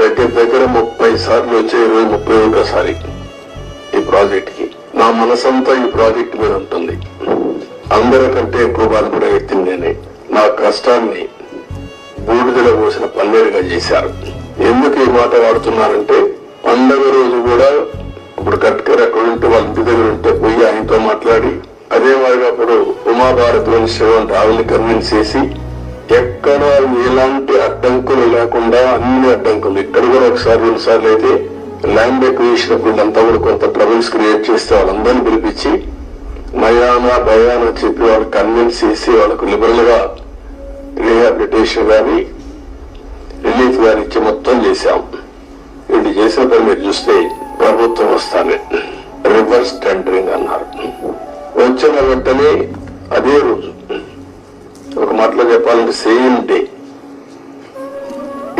దగ్గర దగ్గర 30 సార్లు వచ్చే 31సారి ఈ ప్రాజెక్ట్ కి. నా మనసంతా ఈ ప్రాజెక్ట్ మీద ఉంటుంది. అందరికంటే ఎక్కువ బాధపడే వ్యక్తిని నేనే. నా కష్టాన్ని బూడిదలో పోసిన పన్నీరుగా చేశారు. ఎందుకు ఈ మాట వాడుతున్నారంటే, పండగ రోజు కూడా ఇప్పుడు గట్కర్ అక్కడ ఉంటే వాళ్ళ ఇంటి దగ్గర ఉంటే పోయి ఆయనతో మాట్లాడి, అదే మాదిరిగా అప్పుడు ఉమాభారత్ మినిస్టర్ ఆవిని కన్విన్స్ చేసి, ఎక్కడ ఎలాంటి అడ్డంకులు లేకుండా అన్ని అడ్డంకులు, ఇక్కడ కూడా ఒకసారి 2 సార్లు అయితే ల్యాండ్ ఎక్విజిషన్ అప్పుడు కూడా కొంత ట్రబుల్స్ క్రియేట్ చేస్తే వాళ్ళందరినీ పిలిపించి నయానా భయానా చెప్పి వాళ్ళు కన్విన్స్ చేసి వాళ్ళకు లిబరల్ గా రీహాబిలిటేషన్ గాని రిలీఫ్ గాని ఇచ్చి మొత్తం చేశాం. వీళ్ళు చేసిన పని మీరు చూస్తే ప్రభుత్వం వస్తానే రివర్స్ టెండరింగ్ అన్నారు. వచ్చిన వెంటనే అదే రోజు, ఒక మాటలో చెప్పాలంటే సేమ్ డే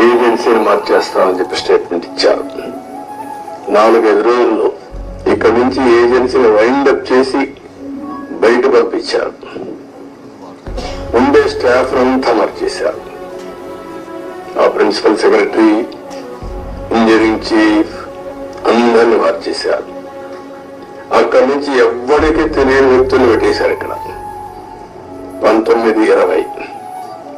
ఏజెన్సీని మార్చేస్తామని చెప్పి స్టేట్మెంట్ ఇచ్చారు. 4-5 రోజుల్లో ఇక్కడి నుంచి ఏజెన్సీని వైండప్ చేసి బయట పంపించారు. ఉండే స్టాఫ్ అంతా మార్చేశారు. ఆ ప్రిన్సిపల్ సెక్రటరీ, ఇంజనీరింగ్ చీఫ్ అందరినీ మార్చేశారు. అక్కడి నుంచి ఎవ్వరికీ తెలియని వ్యక్తులు పెట్టేశారు. ఇక్కడ 19-20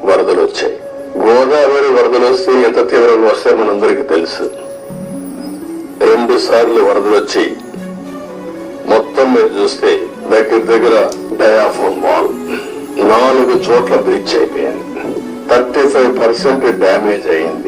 వరదలు వచ్చాయి. గోదావరి వరదలు వస్తే ఎంత తీవ్రంగా వస్తాయో మనందరికీ తెలుసు. 2 సార్లు వరదలు వచ్చి మొత్తం మీరు చూస్తే దగ్గర దగ్గర డయాఫోన్ వాల్ 4 చోట్ల బ్రీచ్ అయిపోయాయి. 35% డ్యామేజ్ అయింది.